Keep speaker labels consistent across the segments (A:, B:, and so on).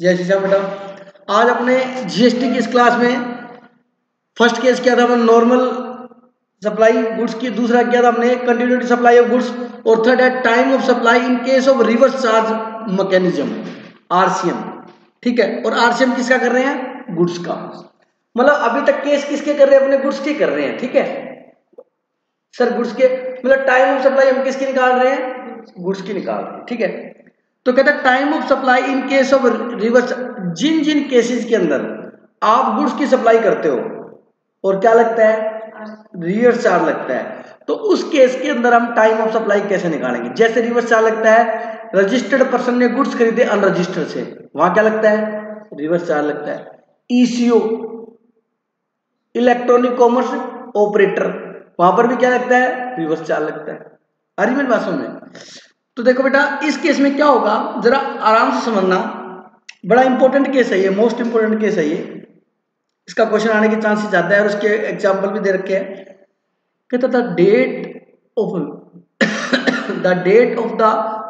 A: जय श्री राम बेटा। आज अपने जीएसटी की इस क्लास में फर्स्ट केस किया था हमने नॉर्मल सप्लाई गुड्स की, दूसरा किया था हमने कंटिन्यूटी सप्लाई ऑफ गुड्स, और थर्ड है time of supply in case of reverse charge mechanism, RCM. ठीक है, और आरसीएम किसका कर रहे हैं? गुड्स का। मतलब अभी तक केस किसके कर रहे हैं? अपने गुड्स के कर रहे हैं। ठीक है सर, गुड्स के मतलब टाइम ऑफ सप्लाई हम किसकी निकाल रहे हैं? गुड्स की निकाल रहे हैं। ठीक है, तो कहता है time of supply in case of reverse, जिन जिन केसेस के अंदर आप गुड्स की सप्लाई करते हो और क्या लगता है? रिवर्स चार्ज लगता है, तो उस केस के अंदर हम टाइम ऑफ सप्लाई कैसे निकालेंगे? जैसे रिवर्स चार्ज लगता है, रजिस्टर्ड पर्सन ने गुड्स खरीदे अनरजिस्टर्ड से, वहां क्या लगता है? रिवर्स चार्ज लगता है। ईसीओ, इलेक्ट्रॉनिक कॉमर्स ऑपरेटर, वहां पर भी क्या लगता है? रिवर्स चार्ज लगता है। आ रही मेरी बात समझ में? तो देखो बेटा, इस केस में क्या होगा, जरा आराम से समझना, बड़ा इंपॉर्टेंट केस है ये, मोस्ट इंपॉर्टेंट केस है ये, इसका क्वेश्चन आने के चांसेस ज्यादा है, और उसके एग्जांपल भी दे रखे हैं। कहता था date of the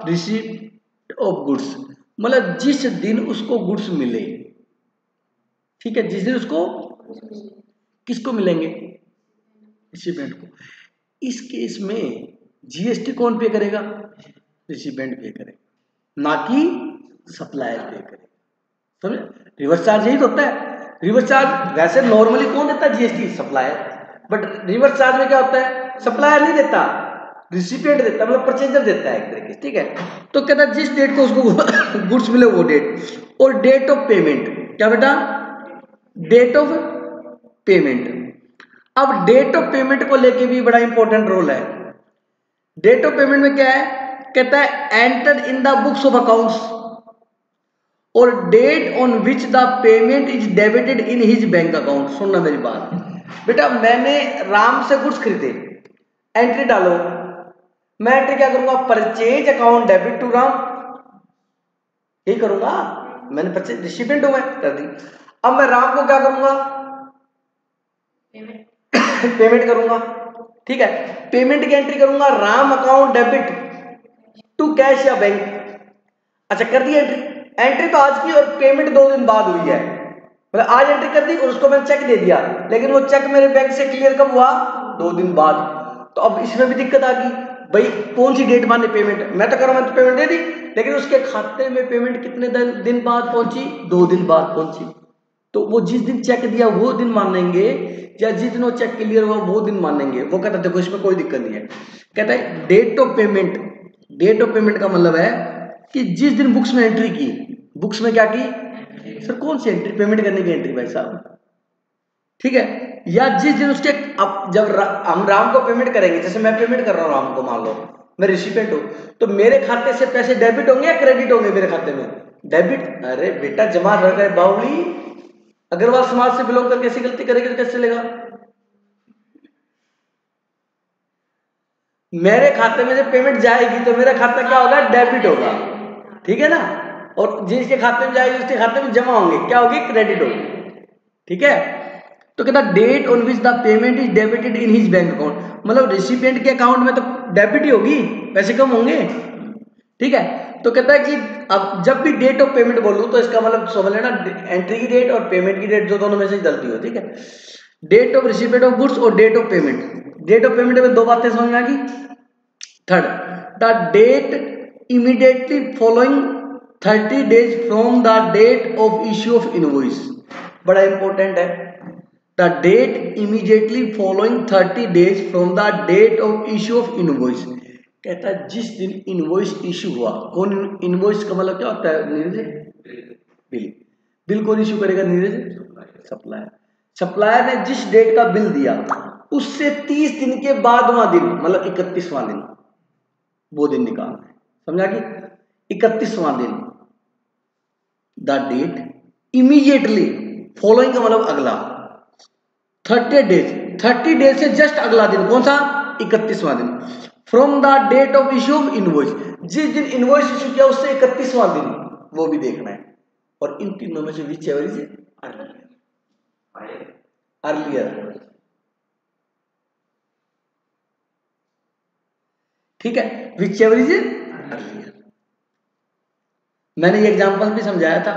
A: receipt of goods, मतलब जिस दिन उसको गुड्स मिले। ठीक है, जिस दिन उसको, किसको मिलेंगे? रिसिपेंट को। इस केस में जीएसटी कौन पे करेगा? रिसिपेंट पे करेगा, ना कि सप्लायर पे करेगा। समझे? रिवर्स चार्ज यही तो होता है। रिवर्स चार्ज वैसे नॉर्मली कौन देता है? GST, supplier. But reverse charge में क्या होता है? सप्लायर नहीं देता, रिसिपेंट देता है, मतलब परचेजर देता है एक तरीके से। ठीक है, तो कहता है जिस डेट को उसको गुड्स मिले वो डेट, और डेट ऑफ पेमेंट, क्या बेटा? Date of payment. अब डेट ऑफ पेमेंट को लेके भी बड़ा इंपॉर्टेंट रोल है। डेट ऑफ पेमेंट में क्या है? कहता है enter in the books of accounts और date on which the payment is debited in his bank account. सुनना मेरी बात बेटा, मैंने राम से गुड्स खरीदे, एंट्री डालो। मैं एंट्री क्या करूंगा? Purchase account debit to Ram, यही करूंगा। मैंने परचेज रिसिपेंट हूं, मैं कर दी। अब मैं राम को क्या करूंगा? पेमेंट करूंगा। ठीक है, पेमेंट की एंट्री करूंगा, Ram account debit to cash या बैंक। अच्छा, कर दी एंट्री। एंट्री तो आज की और पेमेंट 2 दिन बाद हुई है, मतलब आज एंट्री कर दी और उसको मैंने चेक दे दिया, लेकिन वो चेक मेरे बैंक से क्लियर कब हुआ? 2 दिन बाद। तो अब इसमें भी दिक्कत आ गई, भाई कौन सी डेट माने पेमेंट? मैं तो करूँ, मैं तो पेमेंट दे दी, लेकिन उसके खाते में पेमेंट कितने दिन बाद पहुंची? 2 दिन बाद पहुंची। तो वो जिस दिन चेक दिया वो दिन मानेंगे, या जिस दिन वो चेक क्लियर हुआ वो दिन मानेंगे? वो कहता है देखो इसमें कोई दिक्कत नहीं है। कहता है date of payment, date of payment का मतलब है कि जिस दिन बुक्स में एंट्री की, बुक्स में क्या की? सर कौन सी एंट्री? पेमेंट करने की एंट्री भाई साहब। ठीक है, या जिस दिन उसके, अब जब हम राम को पेमेंट करेंगे, जैसे मैं पेमेंट कर रहा हूं राम को, मान लो मैं रिसिपेंट हूं, तो मेरे खाते से पैसे डेबिट होंगे या क्रेडिट होंगे? मेरे खाते में डेबिट। अरे बेटा जमा रह गए बावली, अग्रवाल समाज से बिलोंग करके ऐसी गलती करेगी तो कैसे चलेगा? मेरे खाते में जब पेमेंट जाएगी तो मेरा खाता क्या होगा? डेबिट होगा। ठीक है ना? और जिसके खाते में जाएगी उसके खाते में जमा होंगे, क्या होगी? क्रेडिट होगी। ठीक है, तो कहता date on which the payment is debited in his bank account, मतलब रिसिपिएंट के अकाउंट में तो डेबिट ही होगी, पैसे कम होंगे। ठीक है, तो कहता है कि अब जब भी डेट ऑफ पेमेंट बोलूं तो इसका मतलब समझ लेना, एंट्री की डेट और पेमेंट की डेट जो दोनों में से गलती हो। ठीक है, date of recipient of goods और date of payment. Date of payment में 2 बातें समझ में आ गई। Third, the date immediately following 30 days from the date of issue of invoice, बड़ा इंपॉर्टेंट है। The date immediately following 30 days from the date of issue of invoice. कहता है जिस दिन इनवॉइस इश्यू हुआ, कौन इनवॉइस का मतलब क्या होता है नीरज? बिल। बिल कौन इश्यू करेगा नीरज? सप्लायर। सप्लायर ने जिस डेट का बिल दिया उससे 30 दिन के बादवां दिन, मतलब 31वां दिन, वो दिन निकालना है। समझा कि 31वां दिन। द डेट इमीडिएटली फॉलोइंग का मतलब अगला, 30 डेज से जस्ट अगला दिन, कौन सा? 31वां दिन। From the date of issue of invoice, जिस दिन इनवॉइस इश्यू किया उससे 31वां दिन, वो भी देखना है। और इन तीनों में से विच एवर इज अर्लियर। ठीक है, विच एवर इज अर्लियर। मैंने ये एग्जांपल भी समझाया था,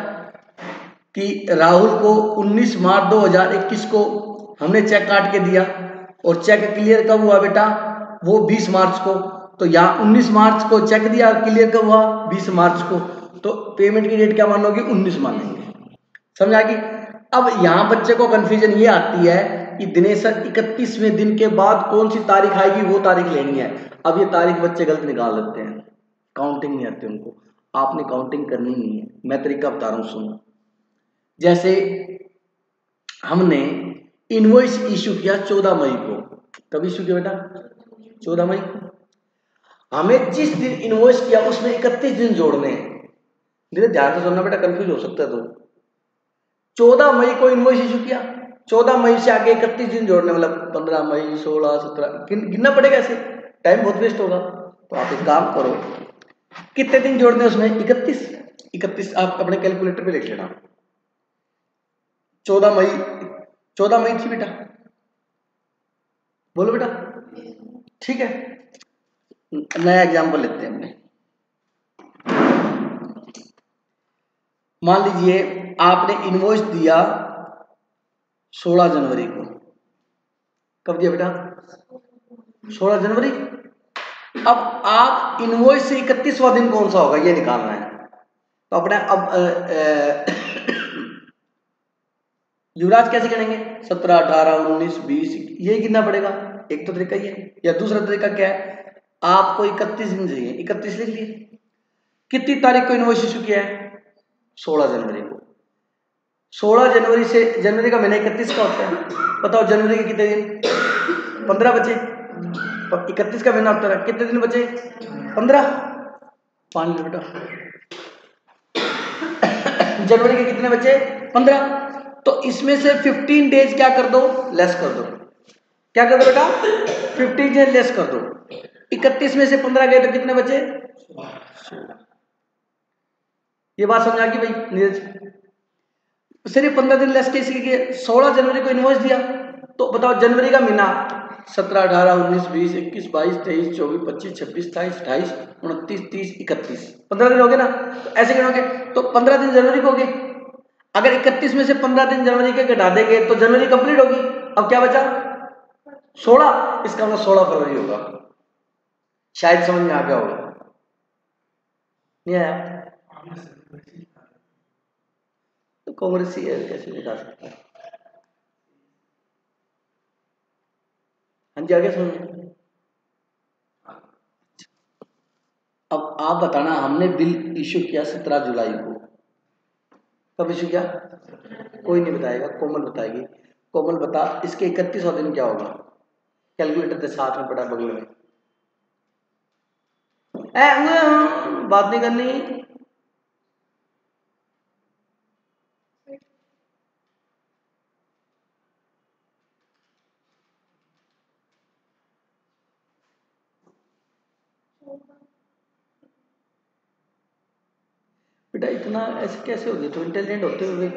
A: कि राहुल को 19 मार्च 2021 को हमने चेक काट के दिया और चेक क्लियर कब हुआ बेटा, वो 20 मार्च को। तो यहाँ 19 मार्च को चेक दिया, क्लियर कब हुआ, 20 मार्च को। तो पेमेंट की डेट क्या मानोगे, 19 मानेंगे। समझ आ गई। अब यहाँ बच्चे को कंफ्यूजन ये आती है कि दिनेश सर 31वें दिन के बाद कौन सी तारीख आएगी, वो तारीख लेनी है। अब ये तारीख बच्चे गलत निकाल लेते हैं, काउंटिंग नहीं आती उनको। आपने काउंटिंग करनी नहीं है, मैं तरीका बता रहा हूँ, सुनो। जैसे हमने इनवॉइस इशू किया 14 मई को, कब इशू किया बेटा, 14 मई को। हमें जिस दिन इनवॉइस किया उसमें 31 दिन जोड़ने हैं। धीरे ध्यान से सुनना बेटा, कंफ्यूज हो सकता है। तो 14 मई को इनवॉइस इशू किया, 14 मई से आगे 31 दिन जोड़ने, मतलब 15 मई 16 17 गिनना पड़ेगा, ऐसे टाइम बहुत वेस्ट होगा। तो आप एक काम करो, कितने दिन जोड़ने उसमें, 31 आप अपने कैलकुलेटर पे लिख लेना। 14 मई थी बेटा, बोलो बेटा, ठीक है। नया एग्जाम्पल लेते हैं हमने। मान लीजिए आपने इनवॉइस दिया 16 जनवरी को, कब दिया बेटा, 16 जनवरी। अब आप इनवॉइस से 31वां दिन कौन सा होगा ये निकालना है। तो अपने अब युवराज कैसे गिनेंगे, 17 18 19 20, ये गिनना पड़ेगा। एक तो तरीका ये, या दूसरा तरीका क्या है, आपको 31 दिन चाहिए, 31 लिख लिए। कितनी तारीख को इनवॉइस इशू किया है, 16 जनवरी को। 16 जनवरी से, जनवरी का महीना 31 का होता है, बताओ जनवरी के कितने दिन, 15 बचे। 31 का महीना होता है, कितने दिन बचे, 15। 5 मिनट बेटा, जनवरी के कितने बचे, 15। तो इसमें से 15 डेज क्या कर दो, लेस कर दो। क्या कर दो बेटा, 15 डेज लेस कर दो। 31 में से 15 गए तो कितने बचे, 16। ये बात समझ आ गई भाई नीरज। सिर्फ 15 दिन लेस केस के 16 जनवरी को इनवॉइस दिया, तो बताओ जनवरी का महीना 17 18 19 20 21 22 23 24 25 26 27 28 29 30 31, 15 दिन हो गए ना। तो ऐसे गिनोगे तो 15 दिन जनवरी को हो गए। अगर 31 में से 15 दिन जनवरी के घटा देंगे तो जनवरी कंप्लीट होगी। अब क्या बचा, 16, इसका मतलब 16 फरवरी होगा। शायद समझ में आ गया होगा, नहीं आया तो कांग्रेस ही कैसे दिखा सकता है। हाँ जी, आगे समझ। अब आप बताना, हमने बिल इशू किया 17 जुलाई को, कब इशू किया, कोई नहीं बताएगा, कोमल बताएगी। कोमल बता, इसके 31वां दिन क्या होगा, कैलकुलेटर के साथ में पड़ा बगल में। बात नहीं करनी, बेटा इतना ऐसे कैसे हो गया, तो इंटेलिजेंट होते हुए।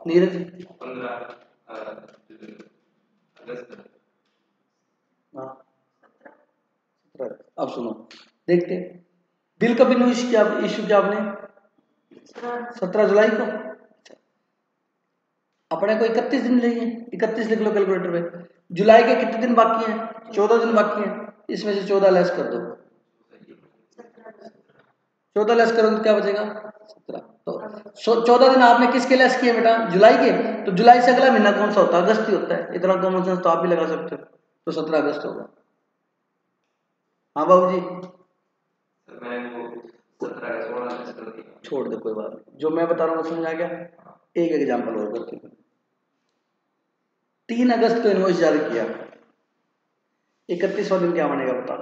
A: नीरज, हाँ, अब सुनो, देखते बिल कब इशू किया आपने, 17 जुलाई को। अपने को 31 दिन चाहिए, 31 लिख लो कैलकुलेटर पे। जुलाई के कितने दिन बाकी हैं, 14 दिन बाकी हैं। इसमें से 14 लेस कर दो, 14 लेस करो तो क्या बचेगा, 17। तो 14 दिन आपने किसके लेस किए बेटा, जुलाई के। तो जुलाई से अगला महीना कौन सा होता है, अगस्त ही होता है। इतना कॉमन सेंस तो आप भी लगा सकते हो। तो 17 अगस्त होगा। हाँ बाबू जी, छोड़ दो कोई बात नहीं, जो मैं बता रहा हूँ समझ आ गया। एक एग्जाम्पल और करते हैं। 3 अगस्त को इनवॉइस जारी किया, 31वां दिन क्या बनेगा बता।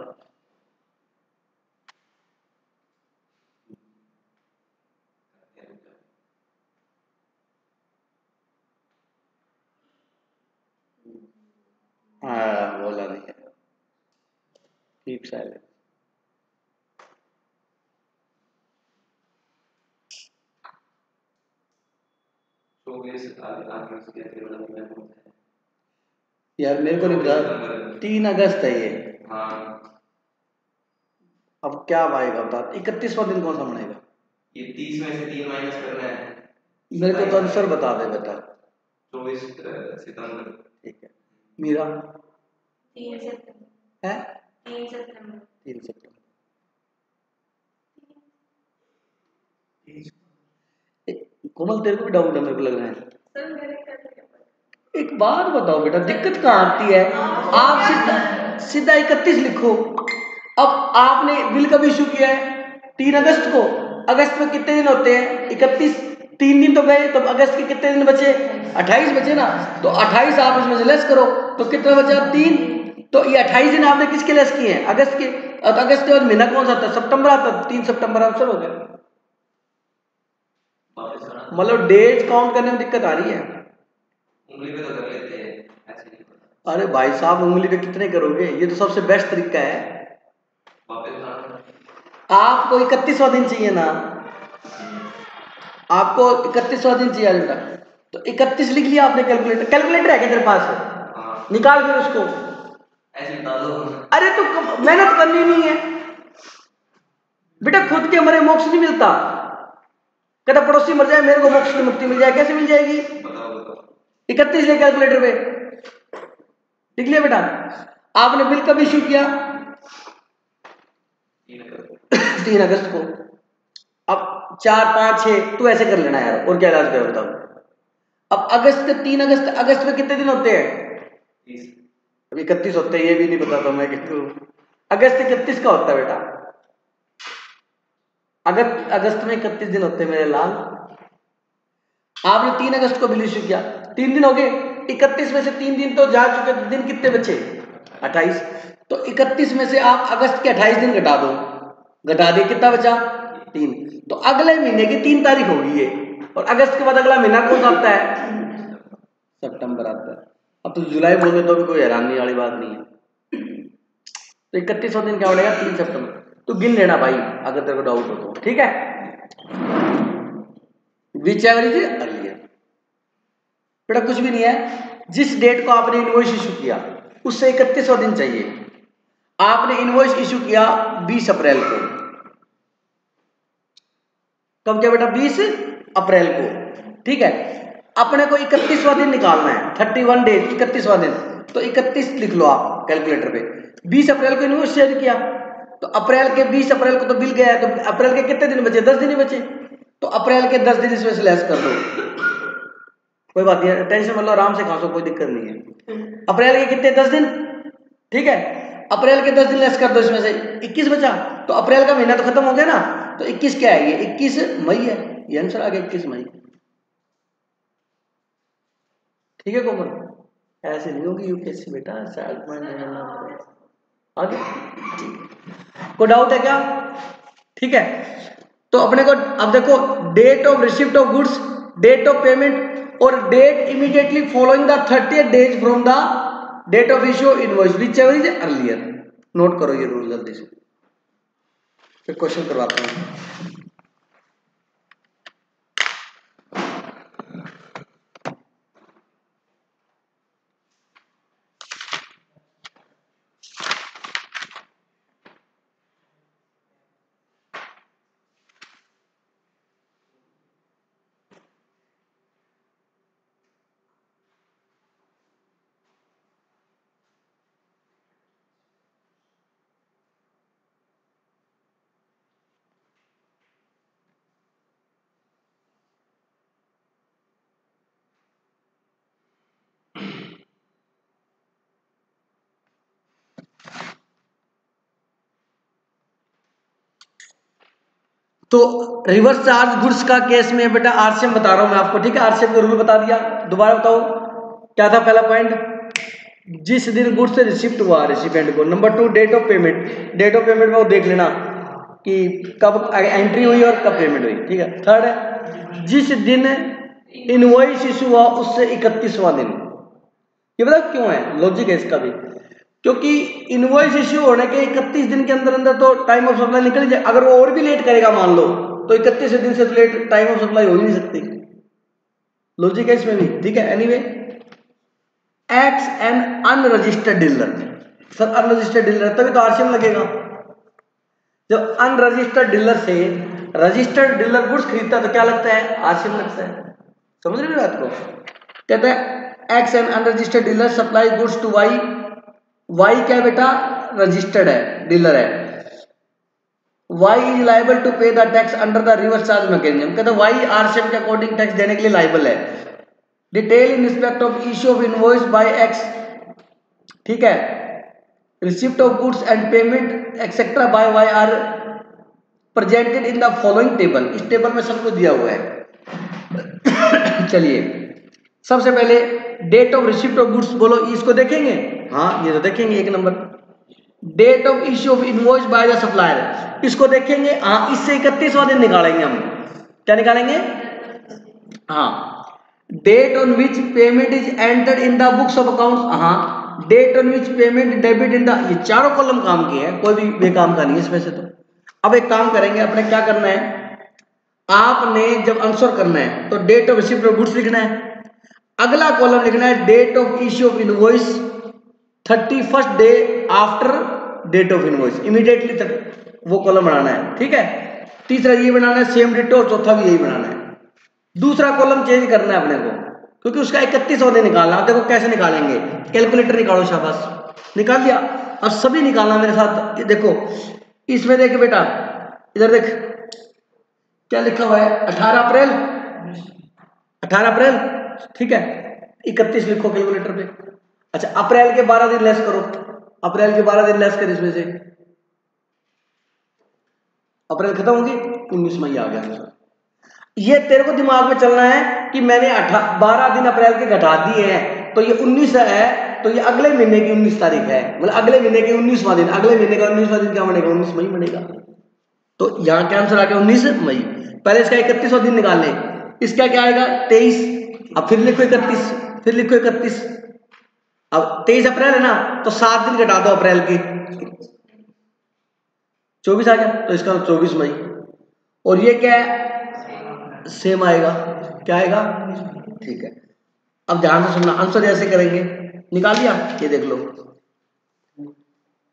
A: हाँ बोला नहीं है, कीप साइलेंट। यार मेरे को नहीं पता, 3 अगस्त है ये। अब क्या आएगा बता, 31वां दिन कौन सा बनेगा?
B: ये 30 में से 3 माइनस करना है।
A: मेरे को तो आंसर बता दे बेटा।
B: 24 सितंबर।
A: ठीक है मीरा?
C: 3 सितंबर
A: है
C: 3 सितंबर
A: 3 सितंबर। कोमल तेरे को भी डाउट है मेरे को लग रहा है।
C: सर मेरे क्या
A: एक बात बताओ बेटा, दिक्कत कहाँ आती है? आप सीधा 31 लिखो। अब आपने बिल कब इशू किया है? 3 अगस्त को। अगस्त में कितने दिन होते हैं? 31। 3 दिन तो गए, तो अगस्त के कितने दिन बचे? 28 बचे ना। तो 28 आप इसमें से लेस करो तो कितना बचा? 3। तो ये 28 दिन आपने किसके लेस किए हैं? अगस्त के। अगस्त के बाद महीना कौन सा आता है? सितंबर आता है। 3 सितंबर आंसर हो गया। मतलब डेट काउंट करने में दिक्कत आ रही है।
B: उंगली पे तो कर लेते हैं, ऐसे नहीं पता।
A: अरे भाई साहब उंगली पे कितने करोगे? ये तो सबसे बेस्ट तरीका है। आपको 31वां दिन चाहिए ना, आपको 31वां दिन चाहिए बेटा। तो 31 लिख लिया आपने। कैलकुलेटर, कैलकुलेटर है क्या तेरे पास?
B: हाँ।
A: निकाल फिर उसको।
B: ऐसे निकाल दो।
A: अरे तो मेहनत करनी नहीं है बेटा, खुद के मरे मोक्ष नहीं मिलता। कहता पड़ोसी मर जाए मेरे को मोक्ष की मुक्ति मिल जाए, कैसे मिल जाएगी?
B: बताओ।
A: 31 ले कैलकुलेटर पे लिख लिया बेटा। आपने बिल कब इश्यू किया? 3 अगस्त को। अब 4 5 6 तू ऐसे कर लेना यार, और क्या इलाज करो बताओ। अब अगस्त के 3 अगस्त, अगस्त में कितने दिन होते हैं?
B: 30।
A: अब 31 होते हैं, ये भी नहीं पता था मैं कि तू अगस्त 31 का होता है बेटा। अगस्त में 31 दिन होते हैं मेरे लाल। आपने 3 अगस्त को बिल इश्यू किया, 3 दिन हो गए। 31 में से 3 दिन तो जा चुके, तो दिन कितने बचे? 28। तो 31 में से आप अगस्त के 28 दिन घटा दो, घटा दिए, कितना बचा? 3। तो अगले महीने की 3 तारीख होगी ये। और अगस्त के बाद अगला महीना कौन सा आता है? सितंबर आता है। अब तो जुलाई बोलते तो भी कोई हैरानी वाली बात नहीं है। तो 31वां दिन क्या बनेगा? 3 सितंबर। तो गिन लेना भाई अगर तेरे को डाउट हो तो, ठीक है? विच एवरेज अर्लियर बेटा कुछ भी नहीं है। जिस डेट को आपने इनवॉइस इशू किया उससे 31वां दिन चाहिए। आपने इनवॉइस इशू किया 20 अप्रैल को। कब किया बेटा? 20 अप्रैल को, ठीक है। अपने को 31वां दिन निकालना है, 31 डेज, 31वां दिन। तो 31 लिख लो आप कैलकुलेटर पे। 20 अप्रैल को इनवॉइस शेयर किया, तो अप्रैल के 20 अप्रैल को तो बिल गया है, तो अप्रैल के कितने दिन बचे? 10 दिन ही बचे। तो अप्रैल के 10 दिन इसमें से लेस कर दो। कोई बात नहीं, टेंशन मतलब आराम से खासो, कोई दिक्कत नहीं है। अप्रैल के कितने? 10 दिन, ठीक है। अप्रैल के 10 दिन लेस कर दो, इसमें से 21 बचा। तो अप्रैल का महीना तो खत्म हो गया ना। तो 21 क्या है? ये 21 मई है। ये आंसर आ गया 21 मई। ठीक है कोमल, ऐसे नहीं होगी यूपीएससी बेटा, शायद आगे। कोई डाउट है क्या? ठीक है। तो अपने को अब देखो, date of receipt of goods, date of payment और date immediately following the 30 days from the date of issue invoice whichever is earlier. Note करो ये रूल जल्दी से, फिर क्वेश्चन करवाता हूँ। तो रिवर्स चार्ज गुड्स का केस में बेटा आरसीएम बता रहा हूं मैं आपको, ठीक है। आरसीएम का रूल बता दिया, दोबारा बताओ क्या था पहला पॉइंट? जिस दिन गुड्स से रिसिप्ट हुआ रिसिपेंट को। Number 2 date of payment. Date of payment में वो देख लेना कि कब एंट्री हुई और कब पेमेंट हुई, ठीक है। थर्ड है जिस दिन इनवॉइस इशू हुआ उससे 31वां दिन। ये बताओ क्यों है, लॉजिक है इसका भी। क्योंकि इनवॉइस इश्यू होने के 31 दिन के अंदर अंदर तो टाइम ऑफ सप्लाई निकल जाए। अगर वो और भी लेट करेगा मान लो, तो 31 दिन से लेट टाइम ऑफ सप्लाई हो ही नहीं सकती। लॉजिक है इसमें भी, ठीक है। Anyway x N unregistered dealer. Sir unregistered dealer तभी तो आरसीएम लगेगा। जब अनरजिस्टर्ड डीलर से रजिस्टर्ड डीलर गुड्स खरीदता है तो क्या लगता है, आरसीएम लगता है। समझ रहे हो बात को? कहते हैं X and unregistered dealer supply goods to Y. Y क्या है बेटा, रजिस्टर्ड है, डीलर है। Y is liable to pay the tax under the reverse charge mechanism. कहते हैं वाई आरसीएम के अकॉर्डिंग टैक्स देने के लिए लाइबल है। Detail in respect of issue of invoice by X, ठीक है, receipt of goods and payment etcetera by Y are presented in the following table. इस टेबल में सब कुछ दिया हुआ है। चलिए सबसे पहले date of receipt of goods, बोलो इसको देखेंगे, हाँ ये तो देखेंगे एक नंबर। Date of issue of invoice by the supplier, इसको देखेंगे, हाँ इससे 31वां दिन निकालेंगे हम। क्या निकालेंगे, हाँ date on which payment is entered in the books of accounts, हाँ date on which payment debit in the, ये चारों कॉलम काम के हैं, कोई भी बेकाम का नहीं इसमें से। तो अब एक काम करेंगे, अपने क्या करना है, आपने जब आंसर करना है तो date of receipt of goods लिखना है, अगला कॉलम लिखना है date of issue of invoice 31st day after date of invoice, immediately तक वो कॉलम बनाना है, ठीक है। तीसरा ये बनाना है सेम डेट, और चौथा भी यही बनाना है। दूसरा कॉलम चेंज करना है अपने को, क्योंकि उसका 31वां दिन निकालना है। देखो कैसे निकालेंगे, कैलकुलेटर निकालो, शाबाश निकाल दिया। अब सभी निकालना मेरे साथ, ये देखो इसमें देख बेटा, इधर देख क्या लिखा हुआ है, 18 अप्रैल, 18 अप्रैल, ठीक है, 31 लिखो कैलकुलेटर पे। अच्छा अप्रैल के 12 दिन लेस करो, अप्रैल के 12 दिन लेस कर इसमें से, अप्रैल खत्म होगी, 19 मई आ गया। ये तेरे को दिमाग में चलना है कि मैंने 12 दिन अप्रैल के घटा दिए हैं, तो ये 19 है, तो ये अगले महीने की 19 तारीख है, मतलब अगले महीने के 19वां दिन, अगले महीने का 19वां दिन क्या बनेगा, 19 मई बनेगा। तो यहाँ क्या आंसर आ गया 19 मई। पहले इसका 31वां दिन निकाल लें, इसका क्या आएगा 23, अब फिर लिखो 31, फिर लिखो 31, अब 23 अप्रैल है ना, तो 7 दिन घटा दो अप्रैल के, 24 आ गया, तो इसका 24 मई। और ये क्या है, सेम आएगा, क्या आएगा, ठीक है। अब ध्यान से सुनना, आंसर ऐसे करेंगे, निकाल लिया, ये देख लो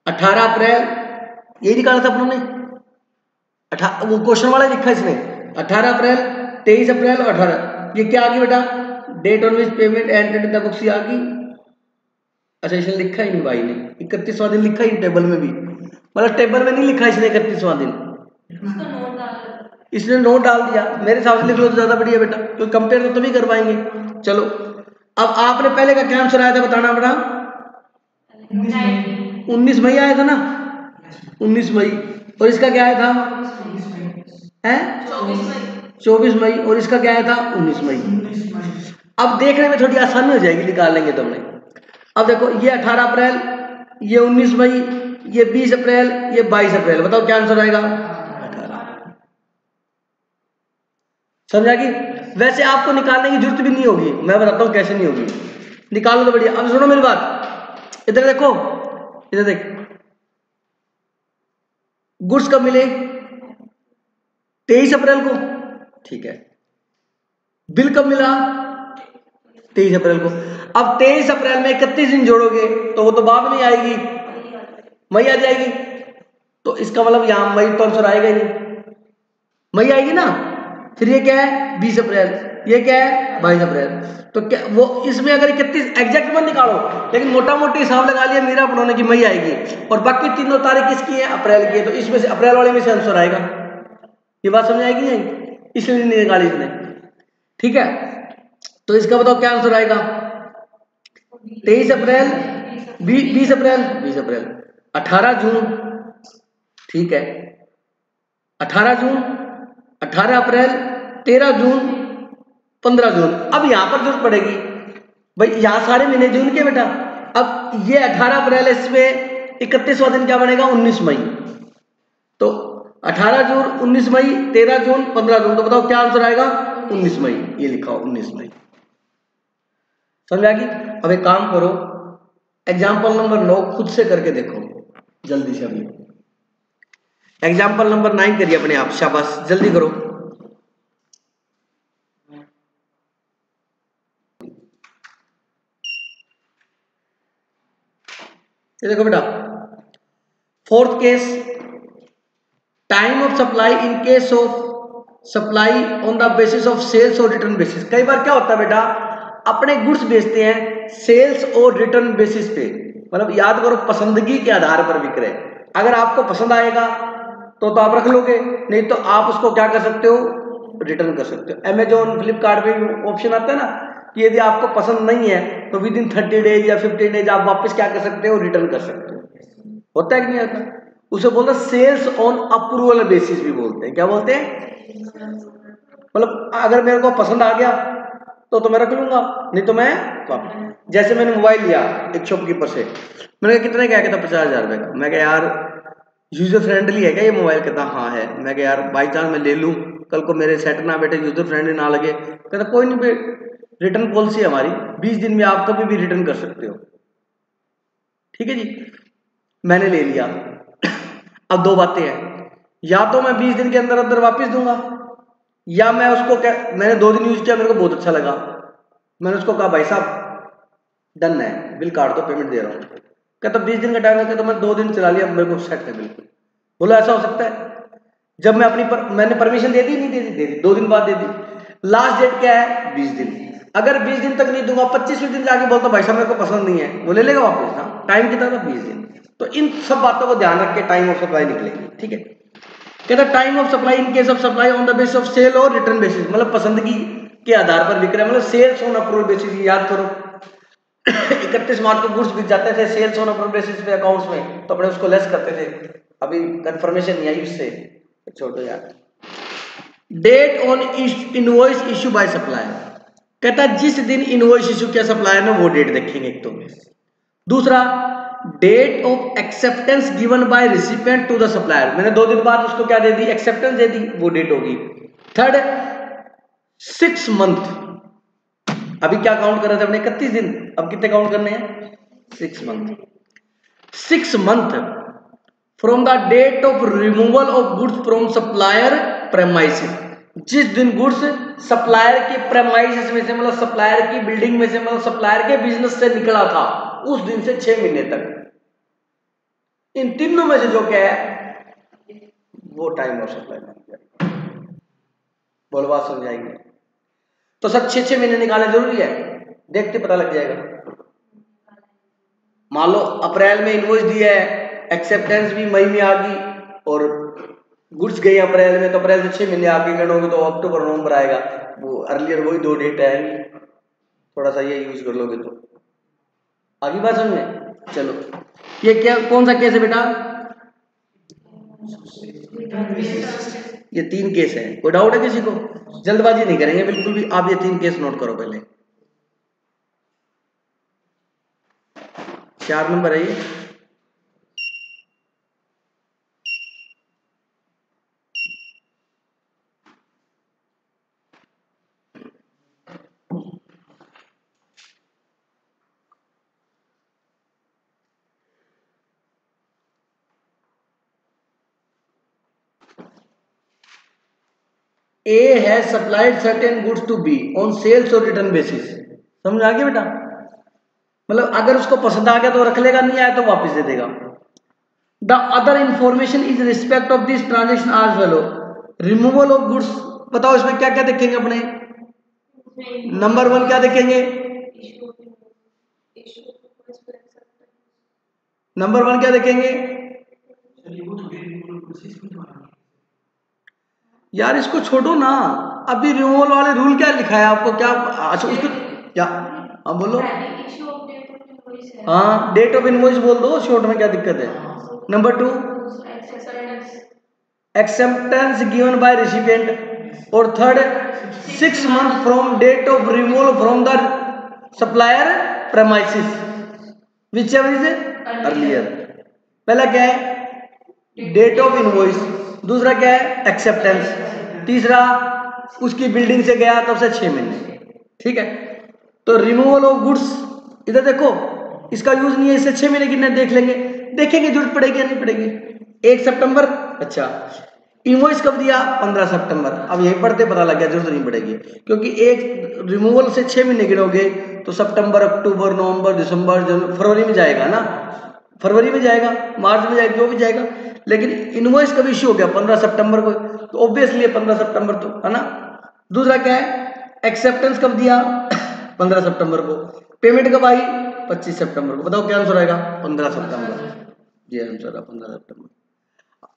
A: 18 अप्रैल, ये निकाला था अपनों ने, वो क्वेश्चन वाला लिखा इसने, 18 अप्रैल, 23 अप्रैल और 18, ये क्या आ गई बेटा, date on which payment entered in the books आ गई। अच्छा इसने लिखा ही नहीं भाई ने, 31वां दिन लिखा ही टेबल में भी, मतलब टेबल में नहीं लिखा इसने 31वां दिन, इसने नोट डाल दिया। मेरे हिसाब से लिख लो तो ज्यादा बढ़िया बेटा, तो कंपेयर तो तभी कर पाएंगे। चलो अब आपने पहले का क्या आंसर आया था बताना बेटा, 19 मई आया था ना, 19 मई, और इसका क्या आया था, है 24 मई, और इसका क्या आया था 19 मई। अब देखने में थोड़ी आसानी हो जाएगी, निकाल लेंगे तो हमने। अब देखो ये 18 अप्रैल, ये 19 मई, ये 20 अप्रैल, ये 22 अप्रैल, बताओ क्या आंसर आएगा, 18। समझा कि वैसे आपको निकालने की जरूरत भी नहीं होगी, मैं बताता हूं कैसे नहीं होगी, निकालो तो बढ़िया। अब सुनो मेरी बात, इधर देखो, इधर देख, गुड्स कब मिले, 23 अप्रैल को, ठीक है, बिल कब मिला, 23 अप्रैल को। अब 23 अप्रैल में 31 दिन जोड़ोगे तो वो तो बाद में आएगी, मई आ जाएगी, तो इसका मतलब यहां मई तो आंसर आएगा ही नहीं, मई आएगी ना। फिर ये क्या है 20 अप्रैल, ये क्या है 22 अप्रैल, तो क्या वो इसमें अगर 31 एग्जैक्ट मत निकालो, लेकिन मोटा मोटी हिसाब लगा लिया मेरा अपनों ने कि मई आएगी, और बाकी तीनों तारीख किसकी है, अप्रैल की है, तो इसमें से अप्रैल वाले में से आंसर आएगा। ये बात समझ आएगी नहीं, इसलिए नहीं निकाली इसने, ठीक है। तो इसका बताओ क्या आंसर आएगा, 23 अप्रैल, 20 अप्रैल, 20 अप्रैल, 18 जून, ठीक है, 18 जून, 18 अप्रैल, 13 जून, 15 जून। अब यहां पर जरूरत पड़ेगी भाई, यहां सारे महीने जून के बेटा। अब ये 18 अप्रैल, इसमें 31वां दिन क्या बनेगा 19 मई, तो 18 जून, 19 मई, 13 जून, 15 जून, तो बताओ क्या आंसर आएगा 19 मई, ये लिखा हो 19 मई। समझा कि अब एक काम करो, एग्जाम्पल नंबर 9 खुद से करके देखो जल्दी से। अभी एग्जाम्पल नंबर 9 करिए अपने आप, शाबाश जल्दी करो। ये देखो बेटा, fourth case, time of supply in case of supply on the basis of sales और रिटर्न बेसिस। कई बार क्या होता है बेटा, अपने गुड्स बेचते हैं सेल्स और रिटर्न बेसिस पे, मतलब याद करो पसंदगी के आधार पर बिक रहे। अगर आपको पसंद आएगा तो आप रख लोगे, नहीं तो आप उसको क्या कर सकते हो, रिटर्न कर सकते हो। अमेजोन फ्लिपकार्ट पे ऑप्शन आता है ना कि यदि आपको पसंद नहीं है तो विद इन 30 डेज या 15 डेज आप वापस क्या कर सकते हो, रिटर्न कर सकते हो। होता है कि नहीं होता? उसे बोलते हैं सेल्स ऑन अप्रूवल बेसिस भी बोलते हैं। क्या बोलते हैं? मतलब अगर मेरे को पसंद आ गया तो मैं रख लूंगा, नहीं तो मैं वापस। जैसे मैंने मोबाइल लिया एक शॉपकीपर से, मैंने कहा कितने का? कहता 50,000 रुपए का। मैं कहा यार यूजर फ्रेंडली है क्या ये मोबाइल? कहता हाँ है। मैं कहा यार बाई चांस मैं ले लूं, कल को मेरे सेट ना बैठे, यूजर फ्रेंडली ना लगे। कहता कोई नहीं, रिटर्न पॉलिसी है हमारी, 20 दिन में आप कभी भी रिटर्न कर सकते हो। ठीक है जी, मैंने ले लिया। अब दो बातें हैं, या तो मैं 20 दिन के अंदर अंदर वापस दूंगा, या मैं उसको मैंने 2 दिन यूज किया, मेरे को बहुत अच्छा लगा, मैंने उसको कहा भाई साहब डन है, बिल काट दो, पेमेंट दे रहा हूँ। कहता 20 दिन का टाइम है, तो मैं 2 दिन चला लिया, मेरे को सेट है बिल्कुल। बोलो ऐसा हो सकता है? जब मैं मैंने परमिशन दे दी, नहीं दे दी? 2 दिन बाद दे दी। लास्ट डेट क्या है? 20 दिन। अगर 20 दिन तक नहीं दूंगा, 25वें दिन जाके बोलता भाई साहब मेरे को पसंद नहीं है, वो ले लेगा वापस ना? टाइम कितना था? 20 दिन। तो इन सब बातों को ध्यान रख के टाइम ऑफ सप्लाई निकलेगी। ठीक है, कहता time of supply in case of supply on the basis of sale और रिटर्न बेसिस, मतलब पसंदगी के आधार पर बिक रहा है, मतलब सेल्स ऑन अप्रूवल बेसिस। याद करो 31 मार्च को गुड्स बिक जाते थे सेल्स ऑन अप्रूवल बेसिस पे अकाउंट्स में, तो अपने उसको लेस करते थे। अभी कंफर्मेशन नहीं आई उससे, छोड़ो यार। Date on invoice issue by supplier, कहता जिस दिन इनवॉइस इशू किया सप्लायर ने वो डेट देखेंगे एक तो। दूसरा date of acceptance given by recipient to the supplier, मैंने 2 दिन बाद उसको क्या दे दी? एक्सेप्टेंस दे दी, वो डेट होगी। थर्ड 6 मंथ, अभी क्या काउंट कर रहे थे अपने? 31 दिन, अब कितने काउंट करने हैं? 6 month. 6 month from the date of removal of goods from supplier premises, जिस दिन गुड्स सप्लायर के प्रेमाइसिस में से, मतलब सप्लायर की बिल्डिंग में से, मतलब सप्लायर के बिजनेस से निकला था, उस दिन से 6 महीने तक। इन तीनों में से जो क्या है वो टाइम ऑफ सप्लाई बन गया। बोलो बात समझाएंगे? तो सब 6-6 महीने निकालने जरूरी है, देखते पता लग जाएगा। मान लो अप्रैल में इनवॉइस दिया है, एक्सेप्टेंस भी मई में आ गई, और गुड्स गई अप्रैल में, तो अप्रैल से 6 महीने आगे गणोगे तो अक्टूबर नवंबर आएगा, वो अर्लियर वही 2 डेट आएंगी। थोड़ा सा ये यूज कर लोगे तो आगे बात समझ में। चलो ये क्या, कौन सा केस है बेटा? ये 3 केस है। कोई डाउट है किसी को? जल्दबाजी नहीं करेंगे बिल्कुल भी, आप ये 3 केस नोट करो पहले। 4 नंबर है ये। A has supplied certain goods to B on sales or return basis। समझ आ गया बेटा? मतलब अगर उसको पसंद आ गया तो रख लेगा, नहीं आया तो वापस दे देगा। The other information is respect of this transaction आज वेलो रिमूवल ऑफ गुड्स। बताओ इसमें क्या क्या देखेंगे अपने? नंबर 1 क्या देखेंगे? नंबर 1 क्या देखेंगे? यार इसको छोड़ो ना, अभी रिमूवल वाले रूल क्या लिखा है आपको? क्या अच्छा उसको क्या? हाँ बोलो। हाँ डेट ऑफ इनवॉइस बोल दो शॉर्ट में, क्या दिक्कत है? Number 2 acceptance given by recipient, और third 6 month from date of removal from the supplier premises whichever is earlier. पहला क्या है? डेट ऑफ इनवॉइस, दूसरा क्या है? एक्सेप्टेंस, तीसरा उसकी बिल्डिंग से गया तब से 6 महीने। ठीक है, तो रिमूवल ऑफ गुड्स इधर देखो, इसका यूज नहीं है, इससे 6 महीने कितने देख लेंगे, देखेंगे जरूरत पड़ेगी या नहीं पड़ेगी। 1 सितंबर, अच्छा इनवॉइस कब दिया? 15 सितंबर। अब यही पढ़ते पता लग गया जरूरत नहीं पड़ेगी, क्योंकि एक रिमूवल से 6 महीने गिनोगे तो सितंबर, अक्टूबर, नवंबर, दिसंबर, जनवरी, फरवरी में जाएगा ना, फरवरी में जाएगा, मार्च में जाएगा, जो भी जाएगा। लेकिन इनवॉइस कब इश्यू हो गया 15 सितंबर को, तो ऑब्वियसली 15 सितंबर तो है ना। दूसरा क्या है, एक्सेप्टेंस कब दिया 15 सितंबर को, पेमेंट कब आई 25 सितंबर को। बताओ क्या आंसर आएगा 15 सितंबर, ये आंसर है 15 सितंबर।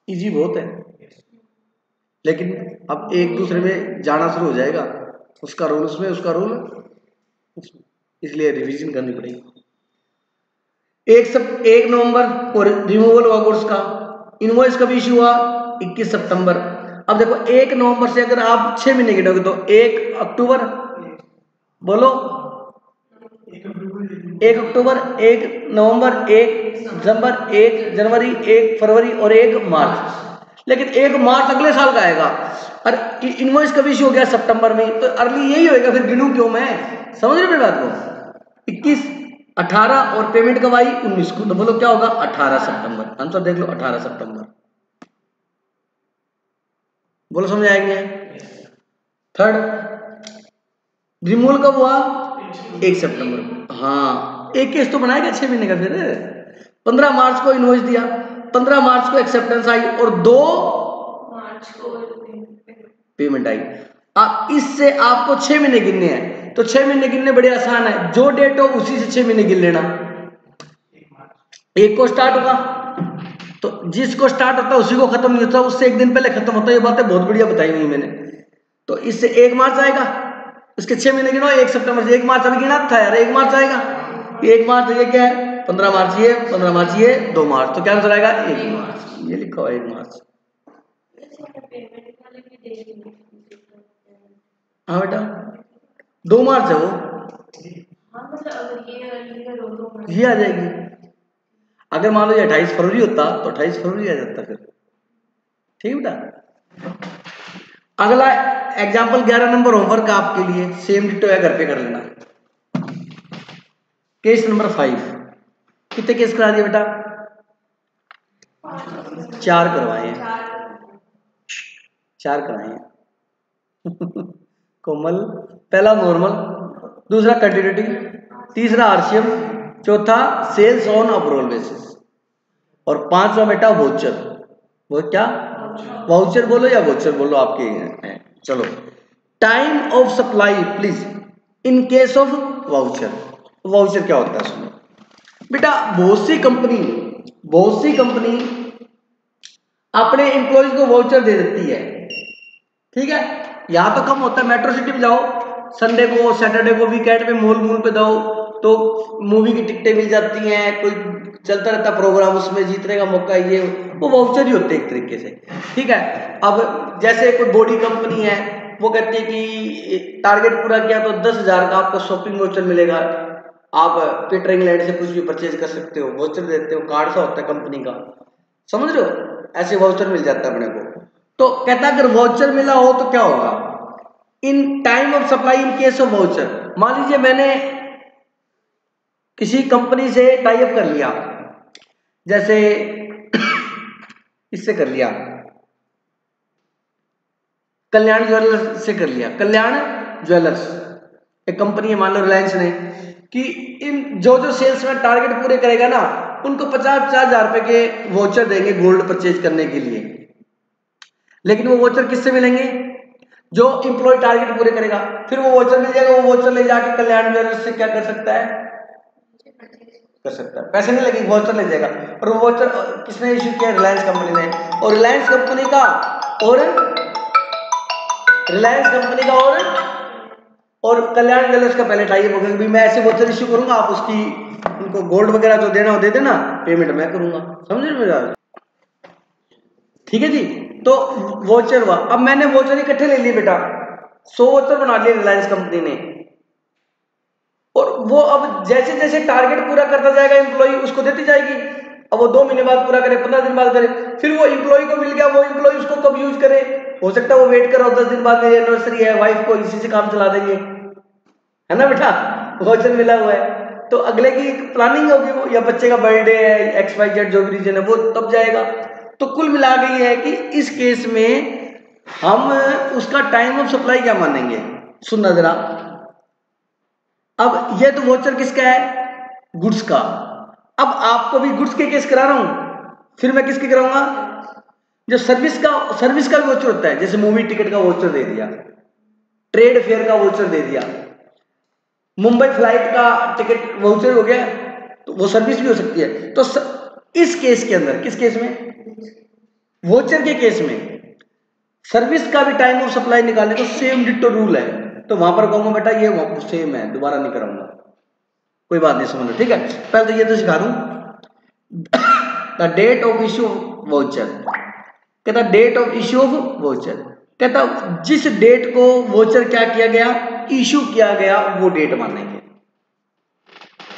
A: इजी बहुत है, लेकिन अब एक दूसरे में जाना शुरू हो जाएगा, उसका रोल उसमें, उसका रोल उसमें, इसलिए रिवीजन करनी पड़ेगी। 1 नवंबर और रिमूवल हुआ गुड्स का, इनवॉइस कब इश्यू हुआ 21 सितंबर। अब देखो 1 नवंबर से अगर आप 6 महीने गिनोगे तो 1 अक्टूबर, बोलो 1 अक्टूबर, 1 नवंबर, 1 दिसंबर, 1 जनवरी, 1 फरवरी और 1 मार्च। लेकिन 1 मार्च अगले साल का आएगा, और इनवॉइस कब इश्यू हो गया सितंबर में, तो अर्ली यही होएगा, फिर गिनूं क्यों मैं, समझ रहे मेरी बात को। 21, 18 और पेमेंट कब आई 19 को, तो बोलो क्या होगा 18 सितंबर। आंसर देख लो 18 सितंबर, बोलो समझ आएंगे। थर्ड, रिमूवल कब हुआ 1 सितंबर को। हाँ, एक केस तो बनाएगा 6 महीने का। फिर 15 मार्च को इनवॉइस दिया, 15 मार्च को एक्सेप्टेंस आई और 2
C: मार्च को
A: पेमेंट आई। अब इससे आपको 6 महीने गिनने हैं, तो 6 महीने गिनने बड़े आसान है, जो डेट हो उसी से 6 महीने गिन लेना। 1 को स्टार्ट होगा, तो जिसको स्टार्ट होता है उसी को खत्म नहीं होता, उससे 1 दिन पहले खत्म होता है। ये बातें बहुत बढ़िया बताई हुई मैंने। तो इससे 1 मार्च आएगा, इसके 6 महीने गिनो, 1 सितंबर से 1 मार्च अभी गिना था यार, 1 मार्च आएगा, 1 मार्च ये क्या है 15 मार्च, ये 15 मार्च, ये 2 मार्च, तो क्या आंसर आएगा 1 मार्च, ये लिखा हुआ 1 मार्च। हाँ बेटा 2 मार्च है वो,
C: हाँ मतलब अगर ये
A: ये आ जाएगी। अगर मान लो ये 28 फरवरी होता तो 28 फरवरी आ जाता फिर, ठीक बेटा। अगला एग्जाम्पल 11 नंबर होमवर्क आपके लिए, सेम डिटो है, घर पे कर लेना। केस नंबर 5, कितने केस करा दिए बेटा 4 करवाए हैं, 4 कराए हैं कोमल, पहला नॉर्मल, दूसरा कंटिन्यूटी, तीसरा आरसीएम, चौथा सेल्स ऑन अप्रूवल बेसिस, और 5वां बेटा वाउचर। वो क्या वाउचर बोलो या वाउचर बोलो, आपके हैं। चलो, time of supply please in case of voucher. Voucher क्या होता है सुनो बेटा, बहुत सी कंपनी अपने एम्प्लॉयज को वाउचर दे देती है, ठीक है। यहां तो कम होता है, मेट्रो सिटी में जाओ, संडे को, सैटरडे को, वीकेंड पे मॉल पे जाओ तो मूवी की टिकटें मिल जाती हैं, कोई चलता रहता प्रोग्राम, उसमें जीतने का मौका, ये वो वाउचर ही होते हैं एक तरीके से, ठीक है। अब जैसे कोई बॉडी कंपनी है, वो कहती है कि टारगेट पूरा किया तो 10,000 का आपको शॉपिंग वाउचर मिलेगा, आप पीटर इंग्लैंड से कुछ भी परचेज कर सकते हो, वाउचर देते हो, कार्ड सा होता है कंपनी का, समझ रहे हो, ऐसे वाउचर मिल जाता है अपने को। तो कहता है अगर वाउचर मिला हो तो क्या होगा, in time of supply in case of voucher. मान लीजिए मैंने किसी कंपनी से टाई अप कर लिया, जैसे इससे कर लिया, कल्याण ज्वेलर्स से कर लिया, कल्याण ज्वेलर्स एक कंपनी है, मान लो रिलायंस ने, कि इन जो सेल्समैन टारगेट पूरे करेगा ना, उनको 50,000 रुपए के वाउचर देंगे गोल्ड परचेज करने के लिए। लेकिन वो वाउचर किससे मिलेंगे, जो इंप्लॉय टारगेट पूरे करेगा। फिर वो वाउचर मिल जाएगा, वो वाउचर ले जाके कल्याण ज्वेलर्स से क्या कर सकता है, पैसे नहीं लगेंगे, वाउचर ले जाएगा। और वो वाउचर किसने इश्यू किया, रिलायंस कंपनी ने, और रिलायंस कंपनी का और कल्याण ज्वेलर्स का पहले टाई अप होगा कि मैं ऐसे वाउचर इश्यू करूंगा, आप उसकी उनको गोल्ड वगैरह जो देना हो दे देना, पेमेंट मैं करूंगा, समझ रहे मेरा, ठीक है जी। तो वाउचर हुआ, अब मैंने वाउचर इकट्ठे ले लिए बेटा, 100 वाउचर बना लिए रिलायंस कंपनी ने, और वो अब जैसे जैसे टारगेट पूरा करता जाएगा एम्प्लॉय उसको देती जाएगी। अब वो 2 महीने बाद पूरा करे, 15 दिन बाद करे, फिर वो एम्प्लॉय को मिल गया, वो एम्प्लॉय उसको कब यूज करे, हो सकता है वो वेट करो 10 दिन बाद मेरी एनिवर्सरी है, वाइफ को इसी से काम चला देंगे, है ना बेटा, वाउचर मिला हुआ है तो अगले की प्लानिंग होगी वो, या बच्चे का बर्थडे है, XYZ जो भी रीजन है वो तब जाएगा। तो कुल मिला के ये है कि इस केस में हम उसका टाइम ऑफ सप्लाई क्या मानेंगे, सुनना जरा। अब ये तो वाउचर किसका है, गुड्स का। अब आपको भी गुड्स के केस करा रहा हूं, फिर मैं किसके कराऊंगा, जो सर्विस का भी वोचर होता है, जैसे मूवी टिकट का वोचर दे दिया, ट्रेड फेयर का वोचर दे दिया, मुंबई फ्लाइट का टिकट वाउचर हो गया, तो वो सर्विस भी हो सकती है। तो इस केस के अंदर, किस केस में, वोचर के केस में सर्विस का भी टाइम ऑफ सप्लाई निकालने तो सेम डिटो रूल है, तो वहां पर कहूंगा बेटा ये सेम है, दोबारा नहीं कराऊंगा, कोई बात नहीं, समझ लो, ठीक है। पहले तो ये तो सिखा दूं, the date of issue voucher, कहता date of issue of voucher, कहता जिस डेट को वाउचर क्या किया गया, इशू किया गया, वो डेट मानेंगे।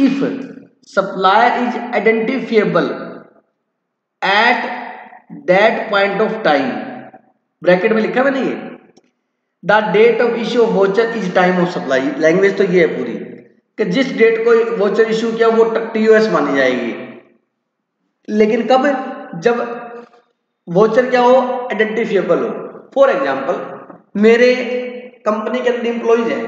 A: If supplier is identifiable at that point of time, bracket में लिखा है मैंने ये, the date of issue of voucher is time of supply, language तो ये है पूरी कि जिस डेट को वाउचर इशू किया वो टीओएस मानी जाएगी, लेकिन कब, जब वाउचर क्या हो, आइडेंटिफिएबल हो। फॉर एग्जांपल मेरे कंपनी के अंदर एम्प्लॉइज हैं,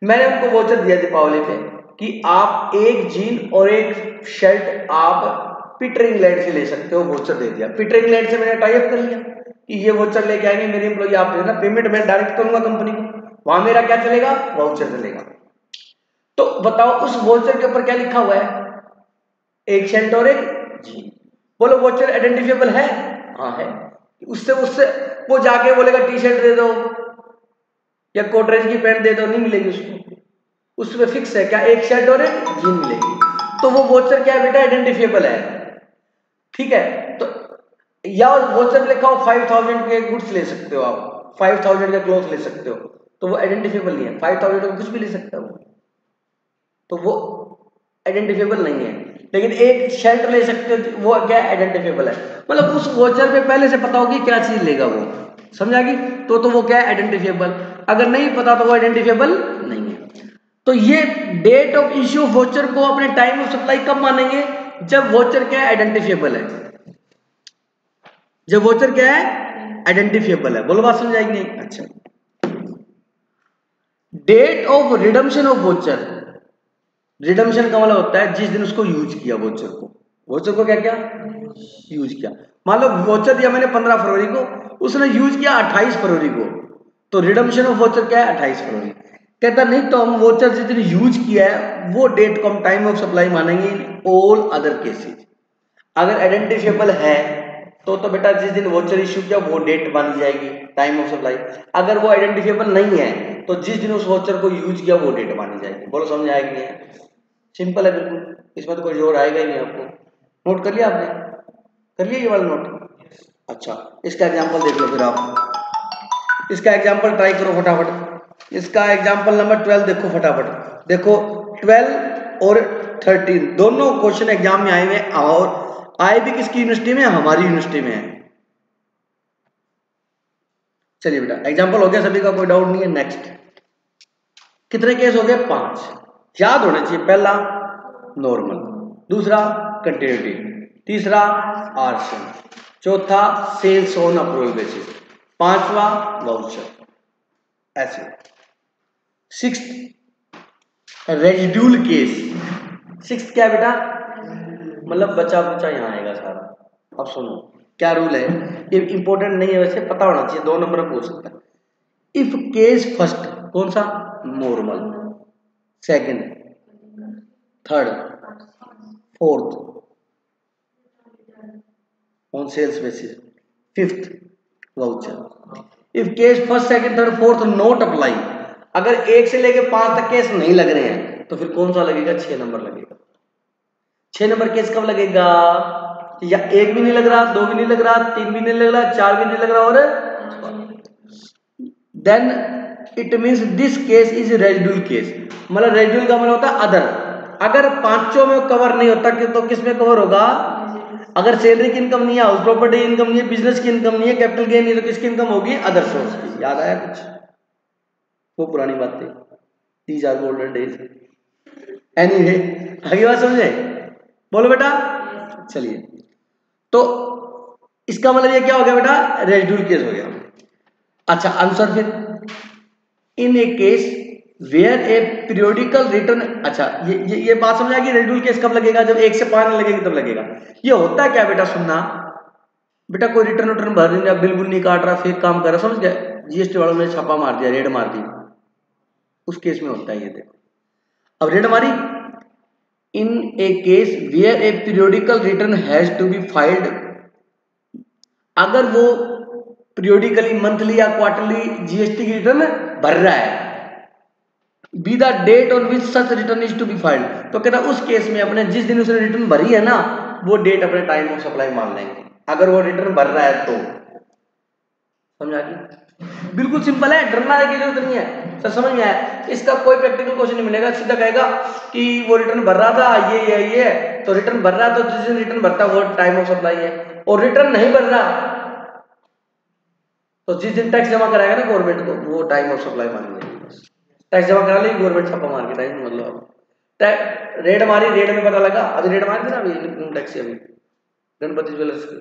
A: मैंने उनको वाउचर दिया दीपावली पे कि आप एक जीन और एक शर्ट आप पीटर इंग्लैंड से ले सकते हो, वाउचर दे दिया। पीटर इंग्लैंड से मैंने टाई अप कर लिया कि ये वाउचर लेके आएंगे मेरे एम्प्लॉय, आप देना, पेमेंट मैं डायरेक्ट करूंगा कंपनी को, वहां मेरा क्या चलेगा, वाउचर चलेगा। तो बताओ उस वाउचर के ऊपर क्या लिखा हुआ है, एक शर्ट और एक जीन, बोलो वाउचर आइडेंटिफिएबल है, हाँ है। उससे वो जाके बोलेगा टी शर्ट दे दो या कोटरेज की पैंट दे दो, नहीं मिलेगी उसको, उसमें फिक्स है क्या, एक शर्ट और एक जीन मिलेगी, तो वो वाउचर क्या है बेटा, आइडेंटिफिएबल है, ठीक है। तो या वाउचर लिखा हो 5000 के गुड्स ले सकते हो आप, 5000 के क्लोथ ले सकते हो, तो वो आइडेंटिफिएबल नहीं है, 5000 का कुछ भी ले सकता है वो, तो वो आइडेंटिफिएबल नहीं है। लेकिन एक शर्ट ले सकते हो, वो क्या आइडेंटिफिएबल है, मतलब उस वाउचर पे पहले से पता होगी क्या चीज लेगा वो, समझा कि, तो वो क्या है, आइडेंटिफिएबल। अगर नहीं पता तो वो आइडेंटिफिएबल नहीं है। तो ये डेट ऑफ इश्यू वाउचर को अपने टाइम ऑफ सप्लाई कब मानेंगे, जब वाउचर क्या है, आइडेंटिफिएबल है, जब वाउचर क्या है, आइडेंटिफिएबल है। बोलो बात समझ आएगी नहीं, अच्छा। Date of redemption of voucher, redemption का मतलब होता है जिस दिन उसको यूज किया, वाउचर को क्या क्या यूज किया। मान लो वाउचर दिया मैंने 15 फरवरी को, उसने यूज किया 28 फरवरी को, तो रिडम्पशन ऑफ वाउचर क्या है, 28 फरवरी। कहता नहीं तो हम वाउचर जिस दिन यूज किया है वो डेट को हम टाइम ऑफ सप्लाई मानेंगे इन ऑल अदर केसेस। अगर आइडेंटिफिएबल है तो बेटा जिस दिन वाउचर इश्यू किया वो डेट मानी जाएगी, टाइम ऑफ सप्लाई। अगर वो आइडेंटिफिएबल नहीं है तो जिस दिन उस वाउचर को यूज किया वो डेट मानी जाएगी। बोलो समझ आएगी नहीं, सिंपल है बिल्कुल, इसमें तो कोई जोर आएगा ही नहीं। आपको नोट कर लिया, आपने कर लिया ये वाला नोट, अच्छा। इसका एग्जांपल देख लो फिर आप, इसका एग्जांपल ट्राई करो फटाफट। इसका एग्जांपल नंबर 12 देखो फटाफट, देखो 12 और 13 दोनों क्वेश्चन एग्जाम में आए हुए, और आए भी किसकी यूनिवर्सिटी में, हमारी यूनिवर्सिटी में है। चलिए बेटा एग्जांपल हो गया सभी का, कोई डाउट नहीं है। नेक्स्ट कितने केस हो गए, 5 याद होने चाहिए। पहला नॉर्मल, दूसरा कंटिन्यूटी, तीसरा आर्सन, चौथा सेल्स ऑन अप्रूवल बेसिस, पांचवा वाउचर, ऐसे। 6th रेजिड्यूल केस, 6th क्या बेटा, मतलब बचा बचा यहां आएगा सारा। अब सुनो क्या रूल है, ये इंपॉर्टेंट नहीं है वैसे, पता होना चाहिए, 2 नंबर में पूछ सकता है। इफ केस फर्स्ट कौन सा, normal, second, third, fourth on sales basis, fifth voucher. If case first second third fourth not apply, अगर 1 से लेके 5 तक केस नहीं लग रहे हैं तो फिर कौन सा लगेगा, 6 नंबर लगेगा। 6 नंबर केस कब लगेगा, या 1 भी नहीं लग रहा, 2 भी नहीं लग रहा, 3 भी नहीं लग रहा, 4 भी नहीं लग रहा, और then it means this case is residual case. मतलब रेजिडुअल का मतलब होता है अदर, अगर पांचों में कवर नहीं होता तो किस में कवर होगा, अगर सैलरी की इनकम नहीं है, हाउस प्रॉपर्टी इनकम नहीं है, बिजनेस की इनकम नहीं है, कैपिटल गेन नहीं है, तो किसकी इनकम होगी, अदर सोर्स की। याद आया कुछ, वो पुरानी बातें, these are golden days. Anyway आगे बात समझे, बोलो बेटा। चलिए तो इसका मतलब ये क्या हो गया बेटा, रेजिडुअल केस हो गया। अच्छा आंसर फिर, in a case where a periodical return, अच्छा ये बात समझ आएगी, रेजिडुअल केस कब लगेगा, जब 1 से 5 लगेगी तब लगेगा। ये होता है क्या बेटा, सुनना, बेटा कोई रिटर्न उटर्न भर नहीं रहा, बिल्कुल नहीं काट रहा, फेक काम कर रहा, समझ गया, जीएसटी वालों ने छापा मार दिया, रेड मार दी, उस केस में होता है ये। देखो अब रेड मारी, in a case where a periodical return has to be filed, अगर वो पीरियोडिकली मंथली या क्वार्टरली जीएसटी की रिटर्न भर रहा है, be the date on which such return is to be filed, तो कहता उस केस में अपने जिस दिन उसने रिटर्न भरी है ना, वो डेट अपने टाइम ऑफ सप्लाई मान लेंगे, अगर वो रिटर्न भर रहा है तो। समझा कि बिल्कुल सिंपल है, डरना की जरूरत नहीं है सर, समझ में आया। इसका कोई प्रैक्टिकल क्वेश्चन नहीं मिलेगा, सीधा कहेगा कि वो रिटर्न भर रहा था, ये तो रिटर्न भर रहा है, तो जिस दिन रिटर्न भरता है वो टाइम ऑफ सप्लाई है, और रिटर्न नहीं भर रहा तो जिस दिन टैक्स जमा कराएगा ना गवर्नमेंट को, वो टाइम ऑफ सप्लाई मान लेंगे। टैक्स जमा करा लेगी गवर्नमेंट, छापा मार के टाइम, मतलब रेड मारी, रेड में पता लगा, अभी रेड मारी थी ना अभी इनकम टैक्स से, अभी गणपति ज्वेलर्स की,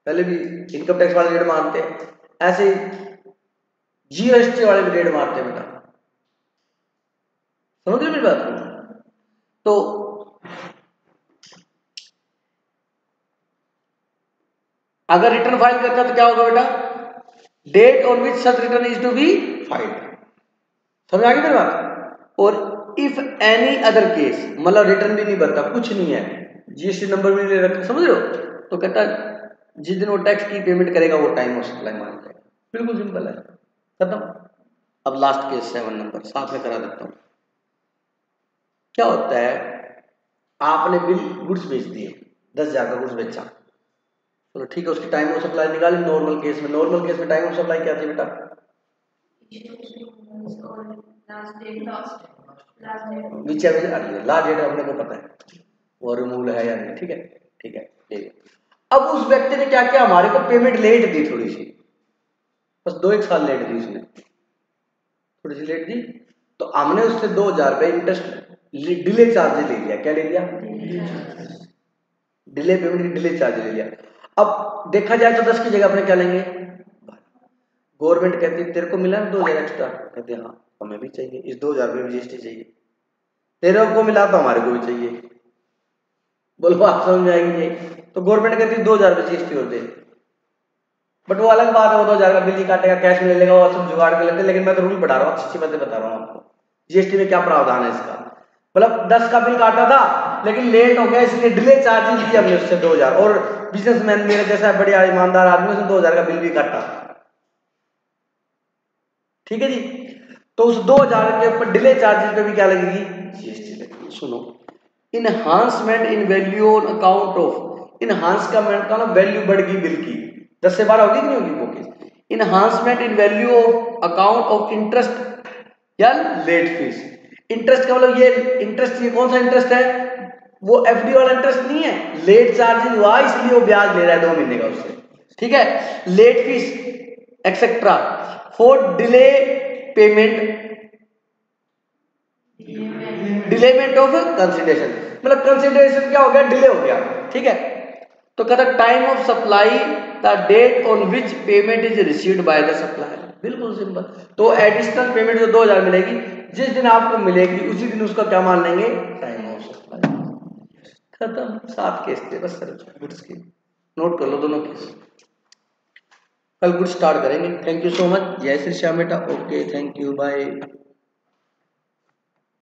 A: पहले भी इनकम टैक्स वाले रेड मारते हैं, ऐसे जीएसटी वाले भी रेड मारते हैं बेटा, समझ रहे मेरी बात। तो अगर रिटर्न फाइल करता है तो क्या होगा बेटा, date on which such return is to be filed, समझ आ गई मेरी बात। और इफ एनी अदर केस, मतलब रिटर्न भी नहीं भरता, कुछ नहीं है, जीएसटी नंबर भी नहीं रखा, समझ रहे हो, तो कहता जिस दिन वो टैक्स की पेमेंट करेगा वो टाइम ऑफ सप्लाई मान जाएगा, बिल्कुल सिंपल है, खत्म। अब लास्ट केस 7 नंबर साथ में करा देता हूं। क्या होता है, आपने बिल गुड्स बेच दिए, 10,000 का गुड्स बेचा, चलो ठीक है, उसकी टाइम ऑफ सप्लाई निकाली नॉर्मल केस में। नॉर्मल केस में टाइम ऑफ सप्लाई क्या थी बेटा, नीचे लास्ट डेट अपने को पता है वो रिमूव है या नहीं, ठीक है ठीक है ठीक है। अब उस व्यक्ति ने क्या किया, हमारे को पेमेंट लेट दी थोड़ी सी, बस 2-1 साल लेट दी उसने, थोड़ी सी लेट दी, तो हमने उससे 2,000 रुपये इंटरेस्ट डिले चार्ज ले लिया। क्या ले लिया, डिले पेमेंट की डिले चार्ज ले लिया। अब देखा जाए तो 10 की जगह अपने क्या लेंगे, गवर्नमेंट कहती है तेरे को मिला 2,000 एक्स्ट्रा, कहते हैं हाँ हमें भी चाहिए, इस 2,000 रुपये में जीएसटी चाहिए, तेरे को मिला तो हमारे को भी चाहिए, बोलो बात समझ में आएगी नहीं, तो गवर्नमेंट कहती है 2,000 रुपये जीएसटी होते, बट वो अलग बात है, वो 2,000 का बिल ही काटेगा, कैश में ले लेगा, वो सब जुगाड़ कर लेते हैं। लेकिन मैं तो रूल बढ़ा रहा हूँ, अच्छी बातें बता रहा हूँ आपको, जीएसटी में क्या प्रावधान है इसका। मतलब 10 का बिल काटा था लेकिन लेट हो गया, इसलिए डिले चार्जेस दिए हमने उससे 2,000, और बिजनेसमैन मेरे जैसा बढ़िया ईमानदार आदमी उसने 2,000 का बिल भी काटा, ठीक है जी। तो उस 2,000 के ऊपर डिले चार्जेस पे भी क्या लगेगी, जीएसटी लगेगी। सुनो, enhancement in value on account of, enhance का मतलब वैल्यू बढ़ गई बिल की, 10 से 12 होगी कि नहीं होगी वो case. Enhancement in value of account of interest या लेट फीस, इंटरेस्ट का मतलब ये इंटरेस्ट, ये कौन सा इंटरेस्ट है, वो एफडी वाला इंटरेस्ट नहीं है, लेट चार्जेस हुआ इसलिए वो ब्याज ले रहा है 2 महीने का उससे, ठीक है। Late fees etcetera for delay payment, delayment of consideration, मतलब कंसिडरेशन क्या हो गया, डिले हो गया, ठीक है। तो कहता time of supply the date on which payment is received by the supplier, बिल्कुल सिंपल। तो एडिशनल पेमेंट जो 2,000 मिलेगी, जिस दिन आपको मिलेगी उसी दिन उसका क्या मान लेंगे, टाइम ऑफ सप्लाई, खत्म। 7 केस थे बस सर गुड्स के, नोट कर लो दोनों केस, कल गुड्स स्टार्ट करेंगे। थैंक यू सो मच, जय श्री श्याम बेटा, ओके थैंक यू बाय।